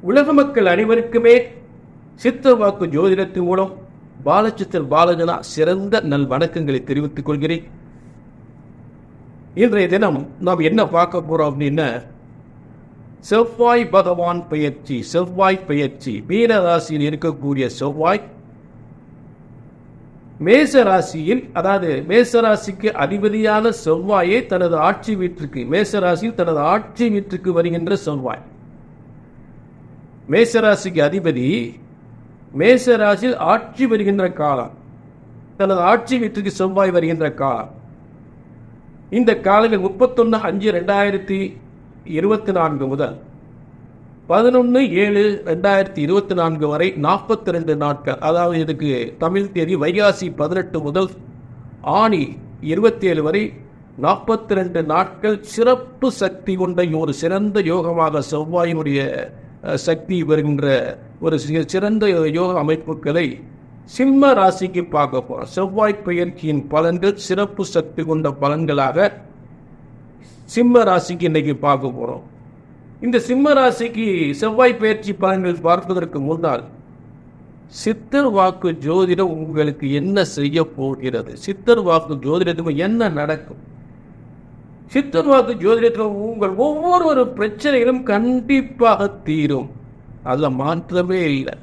உலக மக்கள் அனைவருக்குமே சித்தர் வாக்கு ஜோதிடத்தின் மூலம் பாலச்சித்தர் பாலஜனா சிறந்த நல் வணக்கங்களை தெரிவித்துக் கொள்கிறேன். இன்றைய தினம் நாம் என்ன பார்க்க போறோம் அப்படின்னா, செவ்வாய் பகவான் பெயர்ச்சி. செவ்வாய் பெயர்ச்சி மீன ராசியில் இருக்கக்கூடிய செவ்வாய் மேச ராசியில், அதாவது மேச ராசிக்கு அதிபதியான செவ்வாயை தனது ஆட்சி வீட்டிற்கு, மேச ராசியில் தனது ஆட்சி வீட்டிற்கு வருகின்ற செவ்வாய், மேசராசிக்கு அதிபதி மேச ராசியில் ஆட்சி வருகின்ற காலம், தனது ஆட்சி வீட்டுக்கு செவ்வாய் வருகின்ற காலம். இந்த காலங்கள் 31/5/2024 முதல் 11/7/2024 வரை 42 நாட்கள். அதாவது இதுக்கு தமிழ் தேதி வைகாசி 18 முதல் ஆணி 27 வரை 42 நாட்கள் சிறப்பு சக்தி கொண்ட ஒரு சிறந்த யோகமாக செவ்வாயினுடைய சக்தி வருகின்ற ஒரு சிறந்த யோக அமைப்புகளை சிம்ம ராசிக்கு பார்க்க போறோம். செவ்வாய் பெயர்ச்சியின் பலன்கள் சிறப்பு சக்தி கொண்ட பலன்களாக சிம்ம ராசிக்கு இன்னைக்கு பார்க்க போறோம். இந்த சிம்ம ராசிக்கு செவ்வாய் பெயர்ச்சி பலன்கள் பார்ப்பதற்கு முன்னால் சித்தர் வாக்கு ஜோதிடம் உங்களுக்கு என்ன செய்ய போகிறது, சித்தர் வாக்கு ஜோதிடத்துக்கு என்ன நடக்கும், சித்தர் வாக்கு ஜோதிடத்தில் உங்கள் ஒவ்வொரு பிரச்சனைகளும் கண்டிப்பாக தீரும். அதில் மாற்றமே இல்லை.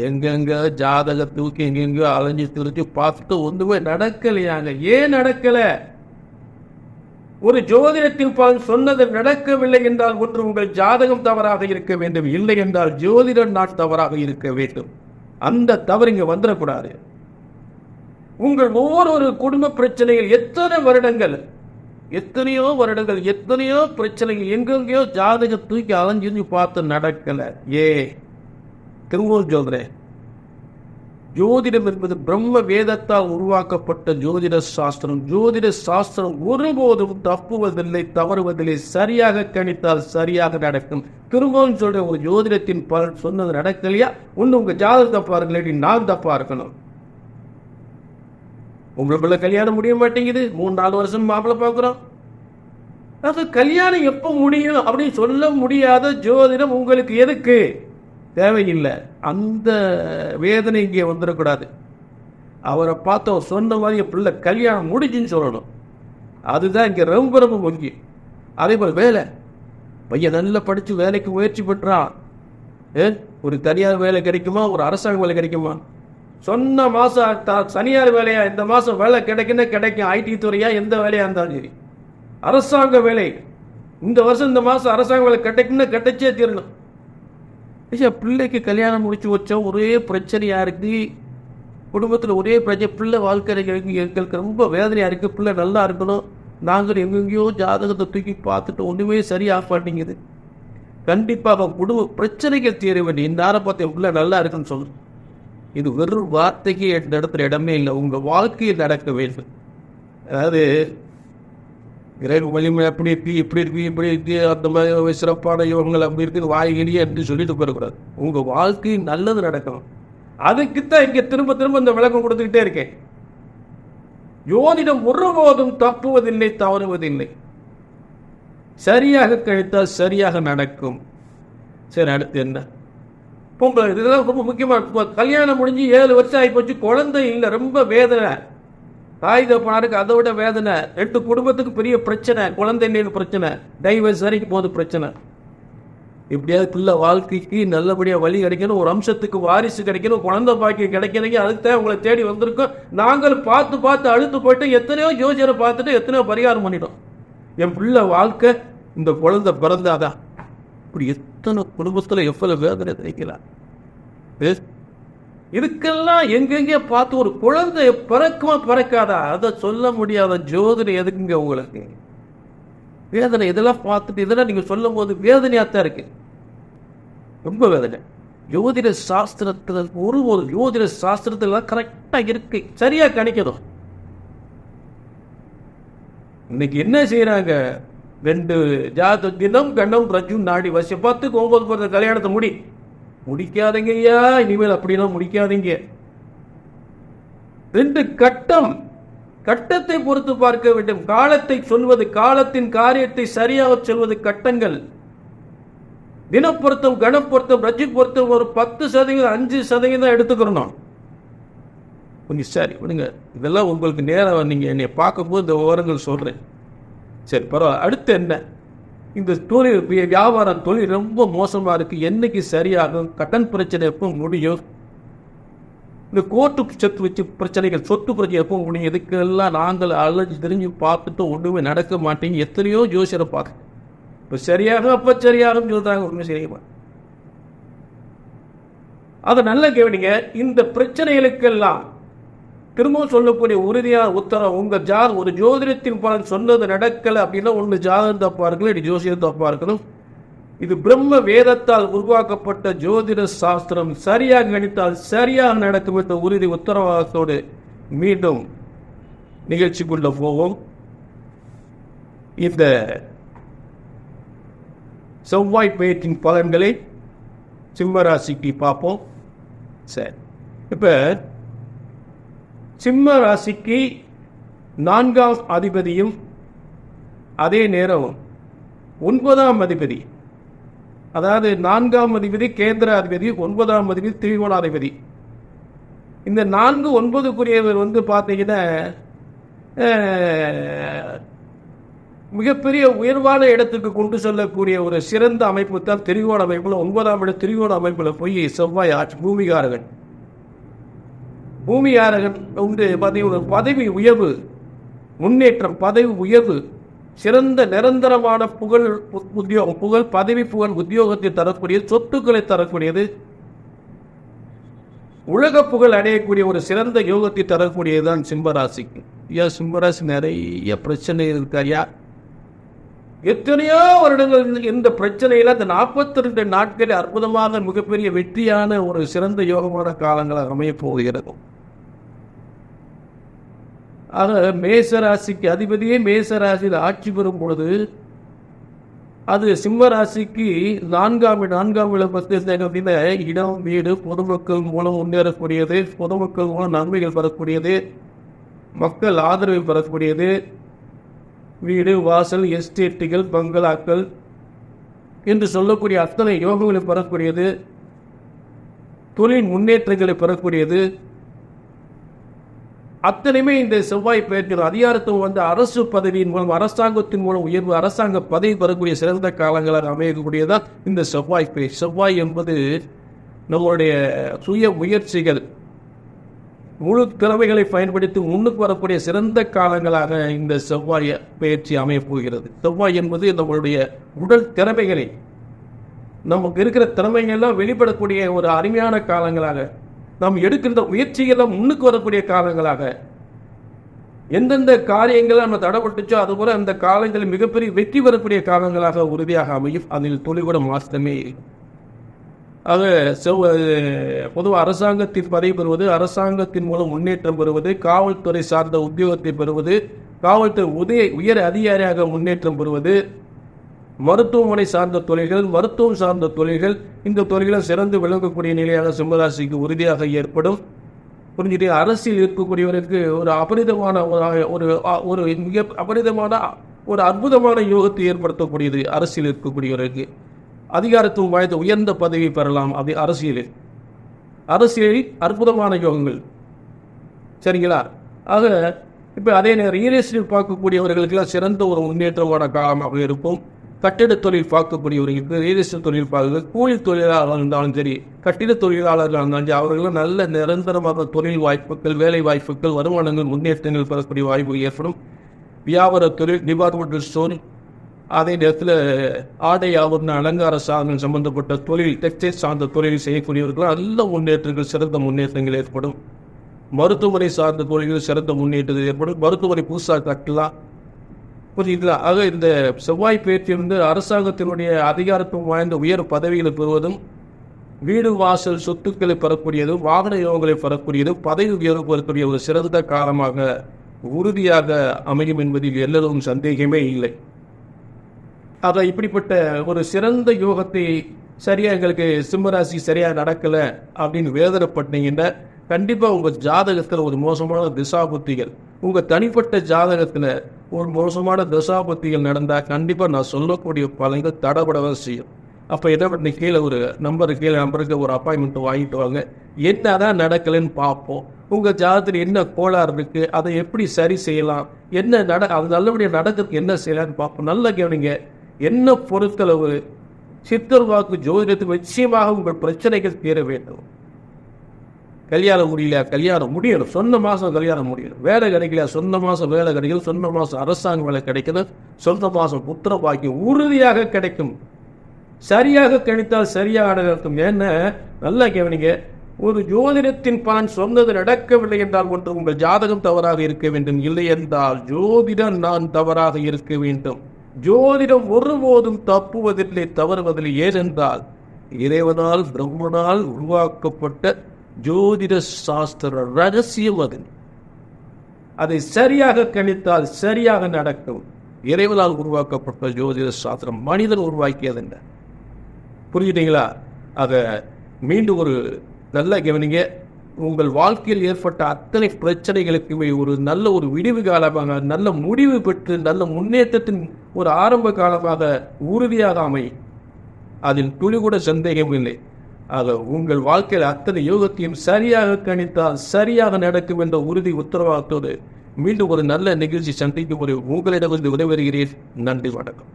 எங்கெங்க ஜாதக தூக்கி எங்கெங்க அலைஞ்சு திரிச்சு பார்த்துட்டு ஒன்றுமே நடக்கலையாங்க. ஏன் நடக்கல? ஒரு ஜோதிடத்தின் பலன் சொன்னது நடக்கவில்லை என்றால் ஒன்று உங்கள் ஜாதகம் தவறாக இருக்க வேண்டும், இல்லை என்றால் ஜோதிட நாட் தவறாக இருக்க வேண்டும். அந்த தவறு இங்க வந்துடக்கூடாது. உங்கள் ஒவ்வொரு குடும்ப பிரச்சனைகள் எத்தனையோ வருடங்கள் எத்தனையோ பிரச்சனைகள் எங்கெங்கயோ ஜாதக தூக்கி அலைஞ்சு பார்த்து நடக்கல. திருவூர் சொல்றேன், ஜோதிடம் என்பது பிரம்ம வேதத்தால் உருவாக்கப்பட்ட ஜோதிட சாஸ்திரம். ஜோதிட சாஸ்திரம் ஒருபோதும் தப்புவதில்லை, தவறுவதில்லை. சரியாக கணித்தால் சரியாக நடக்கும். திரும்பவும் சொல்ற, ஒரு ஜோதிடத்தின் பலன் சொன்னது நடக்கலையா, ஒண்ணு உங்க ஜாதகம் தப்பா இருக்கு, நான் தப்பா இருக்கணும். உங்களுக்குள்ள கல்யாணம் முடிய மாட்டேங்குது, 3-4 வருஷம் மாப்பிள்ளை பார்க்கிறோம். அது கல்யாணம் எப்போ முடியும் அப்படின்னு சொல்ல முடியாத ஜோதிடம் உங்களுக்கு எதுக்கு தேவையில்லை. அந்த வேதனை இங்கே வந்துடக்கூடாது. அவரை பார்த்து அவர் சொன்ன மாதிரி என் பிள்ளை கல்யாணம் முடிஞ்சுன்னு சொல்லணும். அதுதான் இங்கே ரொம்ப ரொம்ப முக்கியம். அதே போல் வேலை, பையன் நல்லா படித்து வேலைக்கு முயற்சி பண்ணுறான். ஒரு தனியார் வேலை கிடைக்குமா, ஒரு அரசாங்க வேலை கிடைக்குமா? சொன்ன மாதம் தனியார் வேலையா, இந்த மாதம் வேலை கிடைக்குன்னு கிடைக்கும். ஐடி துறையா, எந்த வேலையாக இருந்தாலும் சரி. அரசாங்க வேலை இந்த வருஷம் இந்த மாதம் அரசாங்க வேலை கிடைக்குன்னு கிடைச்சே தீரணும். பிள்ளைக்கு கல்யாணம் முடிச்சு வச்சா ஒரே பிரச்சனையா இருக்கு, குடும்பத்தில் ஒரே பிரச்சனை, பிள்ளை வாழ்க்கை எங்களுக்கு ரொம்ப வேதனையா இருக்கு. பிள்ளை நல்லா இருக்கணும், நாங்கள் எங்கெங்கேயோ ஜாதகத்தை தூக்கி பார்த்துட்டு ஒன்றுமே சரியாக மாட்டேங்குது. கண்டிப்பாக குடும்ப பிரச்சனைகள் தீர வேண்டிய இந்த நேரம் பார்த்து என் பிள்ளை நல்லா இருக்குன்னு சொல்லணும். இது வெறும் வார்த்தைக்கு இந்த இடத்துல இடமே இல்லை, உங்க வாழ்க்கையில் நடக்க வேண்டும். அதாவது கிரக வலிமை அப்படி இருக்கு, இப்படி இருக்கு, இப்படி இருக்கு, அந்த மாதிரி சிறப்பான யோகங்கள் அப்படி இருக்கு, வாய்கிலியே என்று சொல்லிட்டு போயிடக்கூடாது. உங்க வாழ்க்கையில் நல்லது நடக்கணும். அதுக்குத்தான் இங்க திரும்ப திரும்ப இந்த விளக்கம் கொடுத்துக்கிட்டே இருக்கேன். ஜோதிடம் ஒருபோதும் தப்புவதில்லை, தவறுவதில்லை. சரியாக கழித்தால் சரியாக நடக்கும். சரி, அடுத்து என்ன? பொம்பளை, இதெல்லாம் ரொம்ப முக்கியமாக. கல்யாணம் முடிஞ்சு 7 வருஷம் ஆகி போச்சு, குழந்தை இல்லை, ரொம்ப வேதனை. தாய் தப்பனாருக்கு அதை விட வேதனை. 2 குடும்பத்துக்கு பெரிய பிரச்சனை, குழந்தை இல்லைன்னு பிரச்சனை, டைவர்ஸ் வரைக்கும் போது பிரச்சனை. இப்படியாவது பிள்ளை வாழ்க்கைக்கு நல்லபடியாக வழி கிடைக்கணும், ஒரு அம்சத்துக்கு வாரிசு கிடைக்கணும், குழந்தை பாக்கியம் கிடைக்கணுங்க. அதுக்குதான் உங்களை தேடி வந்திருக்கோம். நாங்கள் பார்த்து அழுத்து போயிட்டு எத்தனையோ ஜோதிடரை பார்த்துட்டு எத்தனையோ பரிகாரம் பண்ணிட்டோம். என் பிள்ளை வாழ்க்கை, இந்த குழந்தை பிறந்தாதான். இப்படி எத்தனை குடும்பத்தில் எவ்வளவு வேதனை கிடைக்கலாம். இதுக்கெல்லாம் எங்கெங்கே பார்த்து ஒரு குழந்தை பிறக்குமா பிறக்காதா அதை சொல்ல முடியாத ஜோதிடம் எதுக்குங்க உங்களுக்கு? வேதனை இதெல்லாம் பார்த்துட்டு இதெல்லாம் நீங்க சொல்லும் போது வேதனையாத்தான் இருக்கு, ரொம்ப வேதனை. ஜோதிட சாஸ்திரத்தில் ஒரு ஜோதிட சாஸ்திரத்தில் கரெக்டா இருக்கு, சரியா கணிக்கணும். இன்னைக்கு என்ன செய்யறாங்க? 2 ஜாத தினம் கண்டம் ரஜும் நாடி வசி 10க்கு 9 போற கல்யாணத்தை முடிக்காதீங்க ஐயா. இனிமேல் அப்படிலாம் முடிக்காதீங்க. 2 கட்டத்தை பொறுத்து பார்க்க வேண்டும். காலத்தை சொல்வது, காலத்தின் காரியத்தை சரியாக சொல்வது கட்டங்கள். தினப்பொருத்தம், கணப்பொருத்தம், ரஜி பொருத்தம் ஒரு 10%, 5% எடுத்துக்கிறோம். கொஞ்சம் சரி விடுங்க, இதெல்லாம் உங்களுக்கு நேரம் நீங்கள் என்னை பார்க்கும்போது இந்த விவரங்கள் சொல்கிறேன். சரி பரவாயில்ல. அடுத்து என்ன, இந்த தொழில் வியாபாரம் தொழில் ரொம்ப மோசமாக இருக்குது, என்னைக்கு சரியாகும், கடன் பிரச்சனை எப்போ முடியும், இந்த கோர்ட்டு சொத்து வச்சு பிரச்சனைகள், சொத்து பிரச்சனை எப்போ முடியும், இதுக்கெல்லாம் நாங்கள் அலைஞ்சு தெரிஞ்சு பார்த்துட்டு ஒன்றுமே நடக்க மாட்டேங்க. எத்தனையோ ஜோசியரை பார்த்து இப்போ சரியாகும் அப்போ சரியாகும் சொல்கிறாங்க, ஒன்றுமே சரியுமா? அதை நல்லா கேவனிங்க. இந்த பிரச்சனைகளுக்கெல்லாம் திரும்பவும் சொல்லக்கூடிய உறுதியான உத்தரவு, உங்கள் ஒரு ஜோதிடத்தின் பலன் சொன்னது நடக்கலை அப்படின்னா ஒன்று ஜாதகம் தப்பா இருக்கணும், இது ஜோசியம் தப்பா இருக்கணும். இது பிரம்ம வேதத்தால் உருவாக்கப்பட்ட ஜோதிட சாஸ்திரம், சரியாக கணித்தால் சரியாக நடக்கும் என்ற உறுதி உத்தரவாதத்தோடு மீண்டும் நிகழ்ச்சிக்குள்ள போவோம். இந்த செவ்வாய் பெயர்ச்சின் பலன்களை சிம்ம ராசிக்கு பார்ப்போம். சரி, இப்போ சிம்ம ராசிக்கு 4ஆம் அதிபதியும் அதே நேரம் 9ஆம் அதிபதி, அதாவது 4ஆம் அதிபதி கேந்திர அதிபதி, 9ஆம் அதிபதி திரிகோணாதிபதி. இந்த 4, 9க்குரியவர் பார்த்தீங்கன்னா மிகப்பெரிய உயர்வான இடத்துக்கு கொண்டு செல்லக்கூடிய ஒரு சிறந்த அமைப்பு தான் திரிகோண அமைப்பில். 9ஆம் இடம் திரிகோண அமைப்பில் போய் செவ்வாய் ஆட்சி, பூமிகாரகன். பூமிகாரகன் பார்த்தீங்கன்னா பதவி உயர்வு, முன்னேற்றம், பதவி உயர்வு, சிறந்த நிரந்தரமான புகழ், உத்தியோகம், புகழ், பதவி, புகழ், உத்தியோகத்தை தரக்கூடியது, சொத்துக்களை தரக்கூடியது, உலக புகழ் அடையக்கூடிய ஒரு சிறந்த யோகத்தை தரக்கூடியதுதான் சிம்மராசிக்கு. ஐயா சிம்மராசி நிறைய பிரச்சனை இருக்காயா, எத்தனையோ வருடங்கள் இந்த பிரச்சனையில அந்த 42 நாட்களில் அற்புதமாக மிகப்பெரிய வெற்றியான ஒரு சிறந்த யோகமான காலங்களாக அமைய போகிறது. ஆக மேசராசிக்கு அதிபதியே மேசராசியில் ஆட்சி பெறும் பொழுது அது சிம்ம ராசிக்கு 4ஆம் இடம் அப்படின்னா இடம், வீடு, பொதுமக்கள் மூலம் முன்னேறக்கூடியது, பொதுமக்கள் மூலம் நன்மைகள் பெறக்கூடியது, மக்கள் ஆதரவை பெறக்கூடியது, வீடு, வாசல், எஸ்டேட்டுகள், பங்களாக்கள் என்று சொல்லக்கூடிய அத்தனை யோகங்களை பெறக்கூடியது, தொழில் முன்னேற்றங்களை பெறக்கூடியது, அத்தனையுமே இந்த செவ்வாய் பெயர்க்கிற அதிகாரத்துவம் அரசு பதவியின் மூலம், அரசாங்கத்தின் மூலம் உயர்வு, அரசாங்க பதவி பெறக்கூடிய சிறந்த காலங்களாக அமையக்கூடியதான் இந்த செவ்வாய் பெயர். செவ்வாய் என்பது நம்மளுடைய சுய முயற்சிகள், முழு திறமைகளை பயன்படுத்தி முன்னுக்கு வரக்கூடிய சிறந்த காலங்களாக இந்த செவ்வாய் பயிற்சி அமையப் போகிறது. செவ்வாய் என்பது நம்மளுடைய உடல் திறமைகளை, நமக்கு இருக்கிற திறமைகள்லாம் வெளிப்படக்கூடிய ஒரு அருமையான காலங்களாக, நாம் எடுக்கின்ற முயற்சிகள்லாம் முன்னுக்கு வரக்கூடிய காலங்களாக, எந்தெந்த காரியங்கள் நம்ம தடப்பட்டுச்சோ அதுபோல அந்த காலங்களில் மிகப்பெரிய வெற்றி பெறக்கூடிய காலங்களாக உறுதியாக அமையும். அதில் துளிகூட மாற்றமே. ஆக பொதுவாக அரசாங்கத்தின் பதவி பெறுவது, அரசாங்கத்தின் மூலம் முன்னேற்றம் பெறுவது, காவல்துறை சார்ந்த உத்தியோகத்தை பெறுவது, காவல்துறை உயர் அதிகாரியாக முன்னேற்றம் பெறுவது, மருத்துவமனை சார்ந்த தொழில்கள், மருத்துவம் சார்ந்த தொழில்கள், இந்த தொழில்கள் சிறந்து விளங்கக்கூடிய நிலையாக சிம்மராசிக்கு உறுதியாக ஏற்படும். புரிஞ்சுட்டு அரசியல் இருக்கக்கூடியவருக்கு ஒரு அபரிதமான ஒரு மிக அபரிதமான ஒரு அற்புதமான யோகத்தை ஏற்படுத்தக்கூடியது. அரசியல் இருக்கக்கூடியவருக்கு அதிகாரத்துவம் வாய்ந்த உயர்ந்த பதவி பெறலாம். அப்படி அரசியலில் அற்புதமான யோகங்கள். சரிங்களா? ஆக இப்போ அதே நேரம் ரியல் எஸ்டேட் பார்க்கக்கூடியவர்களுக்கெல்லாம் சிறந்த ஒரு முன்னேற்றமான காலமாக இருக்கும். கட்டிட தொழில் பார்க்கக்கூடியவர்களுக்கு, ரியல் எஸ்டேட் தொழில் பார்க்க, கூலி தொழிலாளர்கள் இருந்தாலும் சரி, கட்டிட தொழிலாளர்கள் இருந்தாலும் சரி, அவர்களும் நல்ல நிரந்தரமாக தொழில் வாய்ப்புகள், வேலை வாய்ப்புகள், வருமானங்கள், முன்னேற்றங்கள் பெறக்கூடிய வாய்ப்பு ஏற்படும். வியாபார தொழில், டிபார்ட்மெண்டல் ஸ்டோர், அதே நேரத்தில் ஆடை ஆபரண அலங்கார சாதனம் சம்பந்தப்பட்ட தொழில், டெக்ஸ்டைல் சார்ந்த தொழில் செய்யக்கூடியவர்கள் நல்ல முன்னேற்றங்கள், சிறந்த முன்னேற்றங்கள் ஏற்படும். மருத்துவமனை சார்ந்த தொழில்கள் சிறந்த முன்னேற்றங்கள் ஏற்படும். மருத்துவமனை புதுசாக கட்டலாம். புரியுதுங்களா? ஆக இந்த செவ்வாய் பயிற்சியிலிருந்து அரசாங்கத்தினுடைய அதிகாரத்துவம் வாய்ந்த உயர் பதவிகளை பெறுவதும், வீடு, வாசல், சொத்துக்களை பெறக்கூடியதும், வாகன யோகங்களை பெறக்கூடியதும், பதவி உயர்வு பெறக்கூடிய ஒரு சிறந்த காலமாக உறுதியாக அமையும் என்பதில் எல்லோரும் சந்தேகமே இல்லை. ஆக இப்படிப்பட்ட ஒரு சிறந்த யோகத்தை சரியாக எங்களுக்கு சிம்மராசி சரியாக நடக்கலை அப்படின்னு வேதனைப்பட்டீங்கன்னா கண்டிப்பாக உங்கள் ஜாதகத்தில் ஒரு மோசமான திசாபுத்திகள், உங்கள் தனிப்பட்ட ஜாதகத்தில் ஒரு மோசமான திசாபுத்திகள் நடந்தால் கண்டிப்பாக நான் சொல்லக்கூடிய பலன்கள் தடபடவே செய்யும். அப்போ என்ன பண்ணி கீழே ஒரு நம்பருக்கு ஒரு அப்பாயின்மெண்ட் வாங்கிட்டு வாங்க. என்னதான் நடக்கலைன்னு பார்ப்போம். உங்கள் ஜாதகத்தில் என்ன கோளாறு இருக்குது, அதை எப்படி சரி செய்யலாம், என்ன அது நல்லபடியாக நடக்கிறதுக்கு என்ன செய்யலான்னு பார்ப்போம். நல்லா கவனிங்க. என்ன பொறுத்தளவு சித்தர் வாக்கு ஜோதிடத்துக்கு நிச்சயமாக உங்கள் பிரச்சனைகள் தீர வேண்டும். கல்யாணம் முடியல, கல்யாணம் முடியணும், சொந்த மாதம் கல்யாணம் முடியணும். வேலை கிடைக்கல, சொந்த மாதம் வேலை கிடைக்கணும், சொந்த மாதம் அரசாங்க வேலை கிடைக்கணும், சொந்த மாதம் புத்திர பாக்கியம் உறுதியாக கிடைக்கும். சரியாக கணித்தால் சரியாக நடக்கும். ஏன்னா நல்லா கவனிங்க, ஒரு ஜோதிடத்தின் பலன் சொன்னது நடக்கவில்லை என்றால் ஒன்று உங்கள் ஜாதகம் தவறாக இருக்க வேண்டும், இல்லை என்றால் ஜோதிடம் நான் தவறாக இருக்க வேண்டும். ஜோதிடம் ஒருபோதும் தப்புவதில்லை, தவறுவதில்லை. ஏனென்றால் இறைவனால் பிரம்மனால் உருவாக்கப்பட்ட ஜோதிட சாஸ்திர ரகசியம் அது. அதை சரியாக கணித்தால் சரியாக நடக்கும். இறைவனால் உருவாக்கப்பட்ட ஜோதிட சாஸ்திரம் மனிதன் உருவாக்கியதென்ன. புரியுதுங்களா? அதை மீண்டும் ஒரு நல்ல கவனிங்க. உங்கள் வாழ்க்கையில் ஏற்பட்ட அத்தனை பிரச்சனைகளுக்குமே ஒரு நல்ல ஒரு விடிவு காலமாக, நல்ல முடிவு பெற்று நல்ல முன்னேற்றத்தின் ஒரு ஆரம்ப காலமாக உறுதியாக அமையும். அதில் துளி கூட சந்தேகம் இல்லை. ஆக உங்கள் வாழ்க்கையில் அத்தனை யோகத்தையும் சரியாக கணித்தால் சரியாக நடக்கும் என்ற உறுதி உத்தரவாதத்தோடு மீண்டும் ஒரு நல்ல நிகழ்ச்சி சந்திக்கும் ஒரு உங்களிடம் விடைபெறுகிறேன். நன்றி, வணக்கம்.